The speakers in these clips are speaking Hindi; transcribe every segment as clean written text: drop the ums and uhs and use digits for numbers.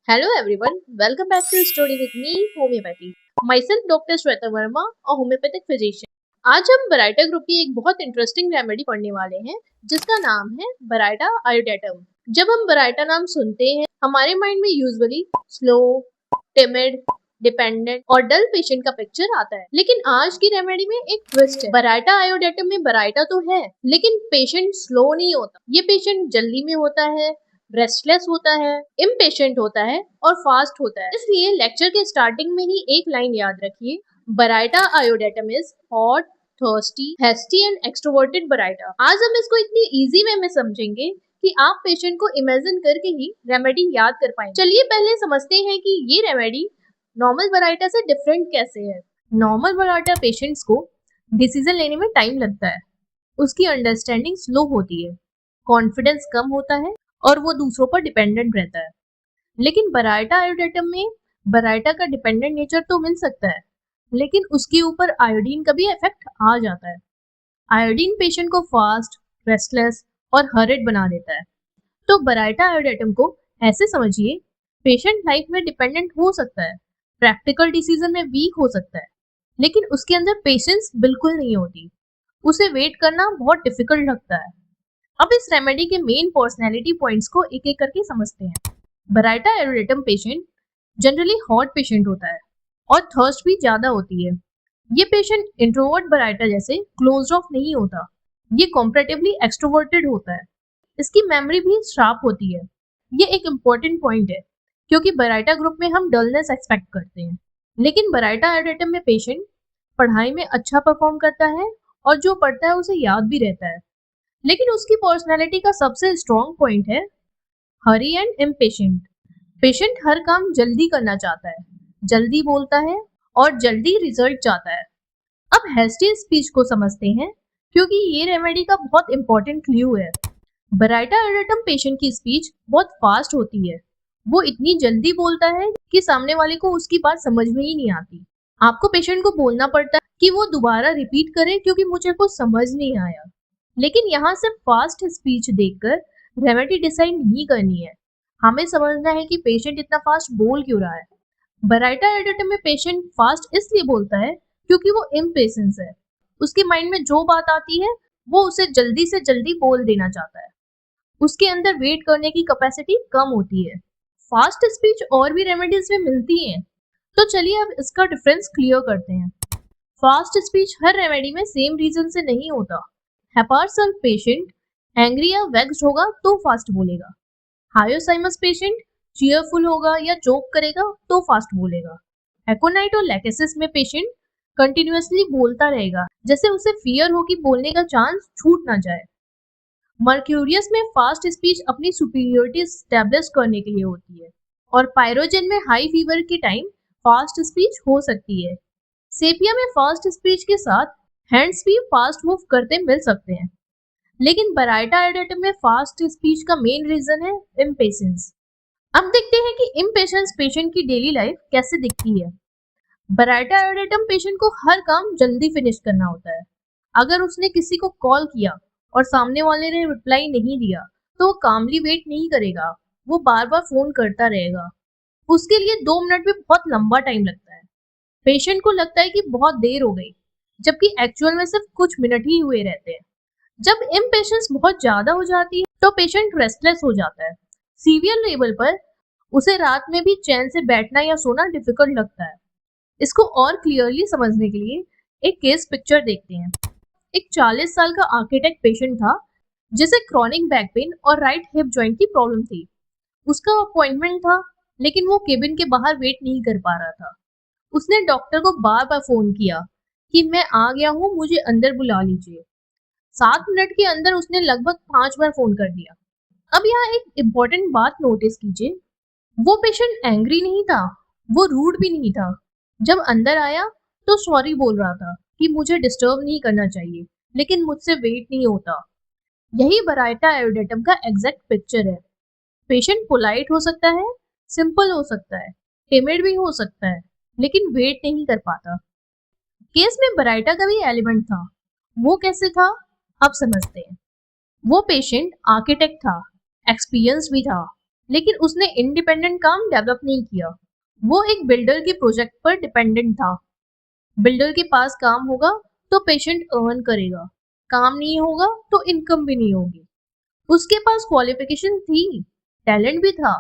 Hello everyone, welcome back to Story with me, Homeopathy. Myself Dr. Shweta Verma, a homeopathic physician. आज हम बराइटा ग्रुप की एक बहुत इंटरेस्टिंग रेमेडी पढ़ने वाले हैं जिसका नाम है बराइटा आयोडेटम। जब हम बराइटा नाम सुनते हैं हमारे माइंड में यूजुअली स्लो, टिमिड, डिपेंडेंट और डल पेशेंट का पिक्चर आता है, लेकिन आज की रेमेडी में एक ट्विस्ट है। बराइटा आयोडेटम में बराइटा तो है लेकिन पेशेंट स्लो नहीं होता। ये पेशेंट जल्दी में होता है, रेस्टलेस होता है, इम्पेशेंट होता है और फास्ट होता है। इसलिए लेक्चर के स्टार्टिंग में ही एक लाइन याद रखिए, baryta iodatum is hot, thirsty, hasty and extroverted baryta. आज हम इसको इतनी इजी वे में समझेंगे कि आप पेशेंट को इमेजिन करके ही रेमेडी याद कर पाएंगे। चलिए पहले समझते हैं कि ये रेमेडी नॉर्मल बराइटा से डिफरेंट कैसे है। नॉर्मल बराइटा पेशेंट्स को डिसीजन लेने में टाइम लगता है, उसकी अंडरस्टैंडिंग स्लो होती है, कॉन्फिडेंस कम होता है और वो दूसरों पर डिपेंडेंट रहता है। लेकिन बराइटा आयोडेटम में बराइटा का डिपेंडेंट नेचर तो मिल सकता है, लेकिन उसके ऊपर आयोडीन का भी इफेक्ट आ जाता है। आयोडीन पेशेंट को फास्ट, रेस्टलेस और हरिड बना देता है। तो बराइटा आयोडेटम को ऐसे समझिए, पेशेंट लाइफ में डिपेंडेंट हो सकता है, प्रैक्टिकल डिसीजन में वीक हो सकता है, लेकिन उसके अंदर पेशेंस बिल्कुल नहीं होती। उसे वेट करना बहुत डिफिकल्ट लगता है। अब इस रेमेडी के मेन पर्सनैलिटी पॉइंट्स को एक एक करके समझते हैं। Baryta iodatum patient generally hot patient होता है और थर्स्ट भी ज्यादा होती है। ये पेशेंट इंट्रोवर्ट बराइटा जैसे क्लोज ऑफ नहीं होता, ये कॉम्पैरेटिवली एक्सट्रोवर्टेड होता है। इसकी मेमोरी भी शार्प होती है। ये एक इम्पोर्टेंट पॉइंट है क्योंकि बराइटा ग्रुप में हम डलनेस एक्सपेक्ट करते हैं, लेकिन बराइटा आयोडेटम में पेशेंट पढ़ाई में अच्छा परफॉर्म करता है और जो पढ़ता है उसे याद भी रहता है। लेकिन उसकी पर्सनैलिटी का सबसे स्ट्रॉन्ग पॉइंट है हरी एंड इम्पेशेंट। पेशेंट हर काम जल्दी करना चाहता है, जल्दी बोलता है और जल्दी रिजल्ट चाहता है। अब हेस्टी स्पीच को समझते हैं क्योंकि ये रेमेडी का बहुत इंपॉर्टेंट क्लू है। बराइटा आयोडेटम पेशेंट की स्पीच बहुत फास्ट होती है। वो इतनी जल्दी बोलता है कि सामने वाले को उसकी बात समझ में ही नहीं आती। आपको पेशेंट को बोलना पड़ता है कि वो दोबारा रिपीट करे क्योंकि मुझे कुछ समझ नहीं आया। लेकिन यहाँ से फास्ट स्पीच देखकर रेमेडी डिसाइड नहीं करनी है, हमें समझना है कि पेशेंट इतना फास्ट बोल क्यों रहा है। बराइटा आयोडेटम में पेशेंट फास्ट इसलिए बोलता है क्योंकि वो इम्पेशेंस है। उसके माइंड में जो बात आती है वो उसे जल्दी से जल्दी बोल देना चाहता है। उसके अंदर वेट करने की कैपेसिटी कम होती है। फास्ट स्पीच और भी रेमेडीज में मिलती है, तो चलिए अब इसका डिफरेंस क्लियर करते हैं। फास्ट स्पीच हर रेमेडी में सेम रीजन से नहीं होता। हेपार्सल पेशेंट एंग्री या वेक्स्ड होगा तो फास्ट बोलेगा। हायोसाइमस पेशेंट चीयरफुल होगा या जोक करेगा तो फास्ट बोलेगा। एकोनाइट और लैकेसिस में पेशेंट कंटिन्यूअसली बोलता रहेगा, जैसे उसे फियर हो कि बोलने का चांस छूट ना जाए। मर्क्यूरियस में फास्ट स्पीच अपनी सुपीरियोरिटी स्टैब्लिश करने के लिए होती है और पायरोजन में हाई फीवर के टाइम फास्ट स्पीच हो सकती है। सेपिया में फास्ट स्पीच के साथ हैंड्स भी फास्ट मूव करते मिल सकते हैं। लेकिन बराइटा आयोडेटम में फास्ट स्पीच का मेन रीजन है इम्पेशेंस। अब देखते हैं कि इम्पेशेंस पेशेंट की डेली लाइफ कैसे दिखती है। बराइटा आयोडेटम पेशेंट को हर काम जल्दी फिनिश करना होता है। अगर उसने किसी को कॉल किया और सामने वाले ने रिप्लाई नहीं दिया तो वो कामली वेट नहीं करेगा, वो बार बार फोन करता रहेगा। उसके लिए 2 मिनट भी बहुत लंबा टाइम लगता है। पेशेंट को लगता है कि बहुत देर हो गई, जबकि एक्चुअल में सिर्फ कुछ मिनट ही हुए रहते हैं। जब इम्पेशेंस बहुत ज्यादा हो जाती है तो पेशेंट रेस्टलेस हो जाता है। सीवियर लेवल पर उसे रात में भी चैन से बैठना या सोना डिफिकल्ट लगता है। इसको और क्लियरली समझने के लिए एक केस पिक्चर देखते हैं। एक 40 साल का आर्किटेक्ट पेशेंट था जिसे क्रॉनिक बैक पेन और राइट हिप जॉइंट की प्रॉब्लम थी। उसका अपॉइंटमेंट था लेकिन वो केबिन के बाहर वेट नहीं कर पा रहा था। उसने डॉक्टर को बार बार फोन किया कि मैं आ गया हूँ, मुझे अंदर बुला लीजिए। 7 मिनट के अंदर उसने लगभग 5 बार फोन कर दिया। अब यहाँ एक इम्पोर्टेंट बात नोटिस कीजिए, वो पेशेंट एंग्री नहीं था, वो रूड भी नहीं था। जब अंदर आया तो सॉरी बोल रहा था कि मुझे डिस्टर्ब नहीं करना चाहिए, लेकिन मुझसे वेट नहीं होता। यही बराइटा आयोडेटम का एग्जैक्ट पिक्चर है। पेशेंट पोलाइट हो सकता है, सिंपल हो सकता है, टिमिड भी हो सकता है, लेकिन वेट नहीं कर पाता। केस में बराइटा का भी एलिमेंट था। वो कैसे था, अब समझते हैं। वो पेशेंट आर्किटेक्ट था, एक्सपीरियंस भी था, लेकिन उसने इंडिपेंडेंट काम डेवलप नहीं किया। वो एक बिल्डर के प्रोजेक्ट पर डिपेंडेंट था। बिल्डर के पास काम होगा तो पेशेंट अर्न करेगा, काम नहीं होगा तो इनकम भी नहीं होगी। उसके पास क्वालिफिकेशन थी, टैलेंट भी था,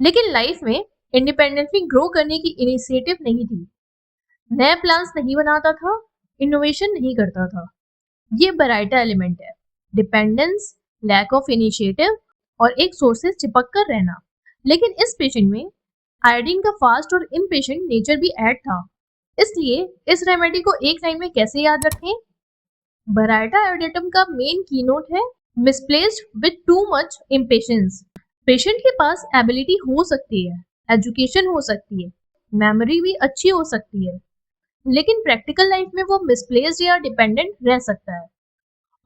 लेकिन लाइफ में इंडिपेंडेंटली ग्रो करने की इनिशिएटिव नहीं थी। नए प्लान्स नहीं बनाता था, इनोवेशन नहीं करता था। ये बराइटा एलिमेंट है, डिपेंडेंस, लैक ऑफ इनिशिएटिव और एक सोर्स से चिपक कर रहना। लेकिन इस पेशेंट में आयोडीन का फास्ट और इम्पेशेंट नेचर भी ऐड था। इसलिए इस रेमेडी को एक लाइन में कैसे याद रखें? बराइटा आयोडेटम का मेन कीनोट है misplaced with two much impatience. Patient के पास एबिलिटी हो सकती है, एजुकेशन हो सकती है, मेमोरी भी अच्छी हो सकती है, लेकिन प्रैक्टिकल लाइफ में वो मिसप्लेस्ड या डिपेंडेंट रह सकता है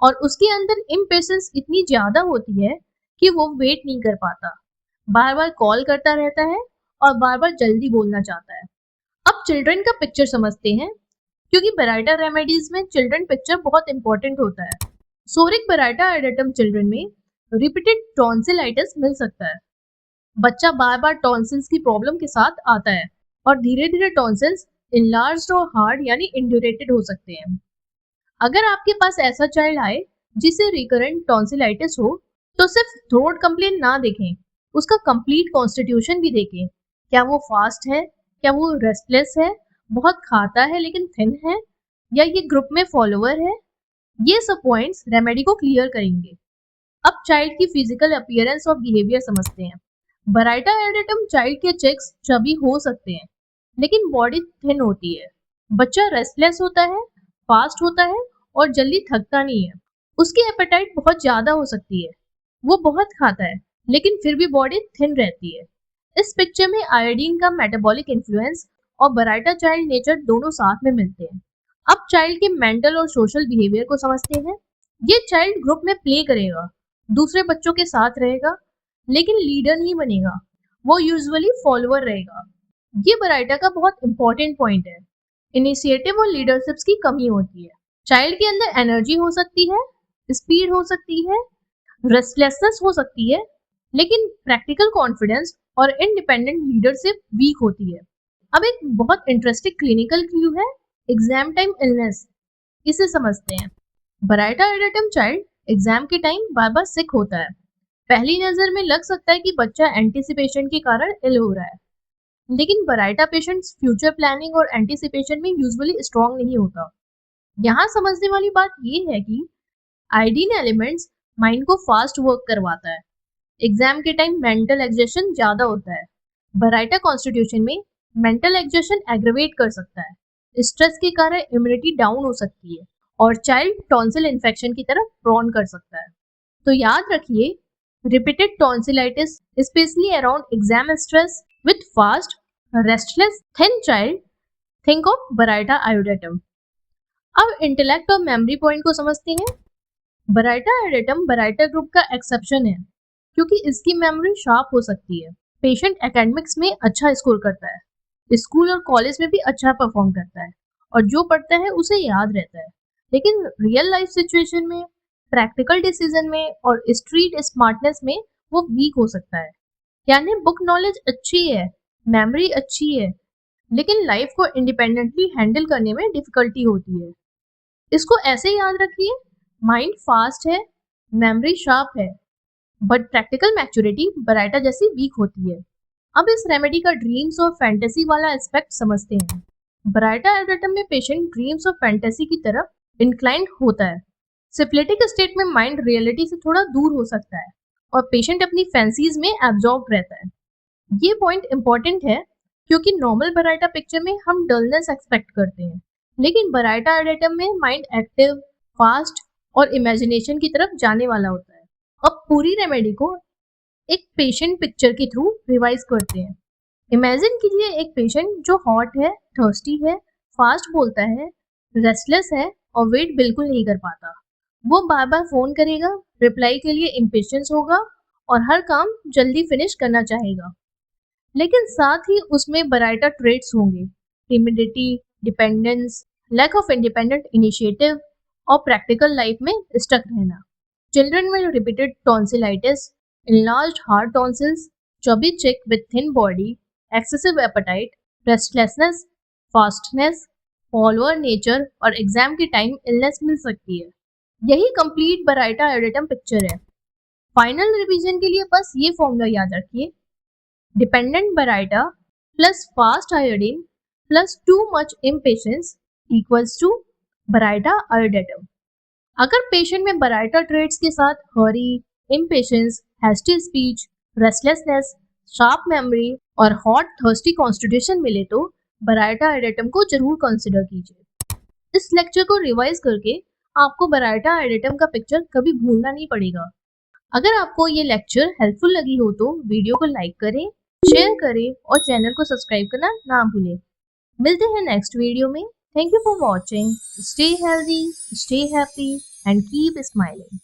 और उसके अंदर इम्पेशेंस इतनी ज्यादा होती है कि वो वेट नहीं कर पाता, बार बार कॉल करता रहता है और बार बार जल्दी बोलना चाहता है। अब चिल्ड्रन का पिक्चर समझते हैं, क्योंकि बराइटा रेमेडीज में चिल्ड्रन पिक्चर बहुत इंपॉर्टेंट होता है। सोरिक बराइटा आयोडेटम चिल्ड्रन में रिपीटेड टॉन्सिलाइटिस मिल सकता है। बच्चा बार बार टॉन्सिल्स की प्रॉब्लम के साथ आता है और धीरे धीरे टॉन्सिल्स इनलार्ज्ड और हार्ड यानी इंड्यूरेटेड हो सकते हैं। अगर आपके पास ऐसा चाइल्ड आए जिसे रिकरेंट टॉन्सिलाइटिस हो, तो सिर्फ थ्रोट कंप्लेन ना देखें, उसका कंप्लीट कॉन्स्टिट्यूशन भी देखें। क्या वो फास्ट है, क्या वो रेस्टलेस है, बहुत खाता है लेकिन थिन है, या ये ग्रुप में फॉलोअर है? ये सब पॉइंट्स रेमेडी को क्लियर करेंगे। अब चाइल्ड की फिजिकल अपीयरेंस और बिहेवियर समझते हैं। बराइटा आयोडेटम चाइल्ड के चेक्स चबी हो सकते हैं, लेकिन बॉडी थिन होती है। बच्चा रेस्टलेस होता है, फास्ट होता है और जल्दी थकता नहीं है। उसकी एपेटाइट बहुत ज्यादा हो सकती है, वो बहुत खाता है, लेकिन फिर भी बॉडी थिन रहती है। इस पिक्चर में आयोडीन का मेटाबॉलिक इन्फ्लुएंस और बराइटा चाइल्ड नेचर दोनों साथ में मिलते हैं। अब चाइल्ड के मेंटल और सोशल बिहेवियर को समझते हैं। ये चाइल्ड ग्रुप में प्ले करेगा, दूसरे बच्चों के साथ रहेगा, लेकिन लीडर नहीं बनेगा, वो यूजुअली फॉलोअर रहेगा। ये बराइटा का बहुत इंपॉर्टेंट पॉइंट है। इनिशिएटिव और लीडरशिप्स की कमी होती है। चाइल्ड के अंदर एनर्जी हो सकती है, स्पीड हो सकती है, रेस्टलेसनेस हो सकती है, लेकिन प्रैक्टिकल कॉन्फिडेंस और इंडिपेंडेंट लीडरशिप वीक होती है। अब एक बहुत इंटरेस्टिंग क्लिनिकल क्लू है एग्जाम टाइम इलनेस। इसे समझते हैं। बराइटा आयोडेटम चाइल्ड एग्जाम के टाइम बार बार सिक होता है। पहली नजर में लग सकता है कि बच्चा एंटीसिपेशन के कारण इल हो रहा है, लेकिन बराइटा पेशेंट्स फ्यूचर प्लानिंग और एंटीसिपेशन में यूजुअली स्ट्रांग नहीं होता। यहाँ समझने वाली बात ये है कि आयोडीन एलिमेंट्स माइंड को फास्ट वर्क करवाता है। एग्जाम के टाइम मेंटल एग्जर्शन ज्यादा होता है। बराइटा कॉन्स्टिट्यूशन में मेंटल एग्जर्शन एग्रवेट कर सकता है, स्ट्रेस के कारण इम्यूनिटी डाउन हो सकती है और चाइल्ड टॉन्सिल इन्फेक्शन की तरफ प्रोन कर सकता है। तो याद रखिए, repeated tonsillitis specially around exam stress with fast restless thin child, think of Baryta iodatum. अब इंटेलेक्ट और मेमोरी पॉइंट को समझते हैं। बराइटा आयोडेटम बराइटा ग्रुप का एक्सेप्शन है, क्योंकि इसकी मेमोरी शार्प हो सकती है। पेशेंट एकेडमिक्स में अच्छा स्कोर करता है, स्कूल और कॉलेज में भी अच्छा परफॉर्म करता है और जो पढ़ता है उसे याद रहता है। लेकिन रियल लाइफ सिचुएशन में, प्रैक्टिकल डिसीजन में और स्ट्रीट स्मार्टनेस में वो वीक हो सकता है। यानी बुक नॉलेज अच्छी है, मेमोरी अच्छी है, लेकिन लाइफ को इंडिपेंडेंटली हैंडल करने में डिफिकल्टी होती है। इसको ऐसे याद रखिए, माइंड फास्ट है, मेमोरी शार्प है, बट प्रैक्टिकल मैच्योरिटी बराइटा जैसी वीक होती है। अब इस रेमेडी का ड्रीम्स और फैंटेसी वाला एस्पेक्ट समझते हैं। बराइटा आयोडेटम में पेशेंट ड्रीम्स और फैंटेसी की तरफ इंक्लाइंड होता है। सिफिलिटिक स्टेट में माइंड रियलिटी से थोड़ा दूर हो सकता है और पेशेंट अपनी फैंसीज में एब्जॉर्ब रहता है। ये पॉइंट इंपॉर्टेंट है, क्योंकि नॉर्मल बराइटा पिक्चर में हम डलनेस एक्सपेक्ट करते हैं, लेकिन बराइटा आयोडेटम में माइंड एक्टिव, फास्ट और इमेजिनेशन की तरफ जाने वाला होता है। अब पूरी रेमेडी को एक पेशेंट पिक्चर के थ्रू रिवाइज करते हैं। इमेजिन कीजिए एक पेशेंट जो हॉट है, थर्स्टी है, फास्ट बोलता है, रेस्टलेस है और वेट बिल्कुल नहीं कर पाता। वो बार बार फोन करेगा, रिप्लाई के लिए इम्पेशेंस होगा और हर काम जल्दी फिनिश करना चाहेगा। लेकिन साथ ही उसमें बराइटा ट्रेट्स होंगे, timidity, dependence, lack of independent initiative और प्रैक्टिकल लाइफ में स्टक रहना। चिल्ड्रन में repeated tonsillitis, enlarged hard tonsils, chubby chick with thin body, excessive appetite, restlessness, fastness, follower nature और एग्जाम के टाइम इलनेस मिल सकती है। यही कंप्लीट बराइटा आयोडेटम पिक्चर है। फाइनल रिवीजन के लिए बस ये फॉर्मूला याद रखिए, dependent baryta plus fast iodine plus too much impatience equals to baryta iodatum. अगर पेशेंट में बराइटा ट्रेट्स के साथ hurry, impatience, hasty speech, restlessness, sharp memory और हॉट थर्स्टी कॉन्स्टिट्यूशन मिले तो बराइटा आयोडेटम को जरूर कंसिडर कीजिए। इस लेक्चर को रिवाइज करके आपको बराइटा आयोडेटम का पिक्चर कभी भूलना नहीं पड़ेगा। अगर आपको ये लेक्चर हेल्पफुल लगी हो तो वीडियो को लाइक करें, शेयर करें और चैनल को सब्सक्राइब करना ना भूलें। मिलते हैं नेक्स्ट वीडियो में। Thank you for watching. Stay healthy, stay happy and keep smiling.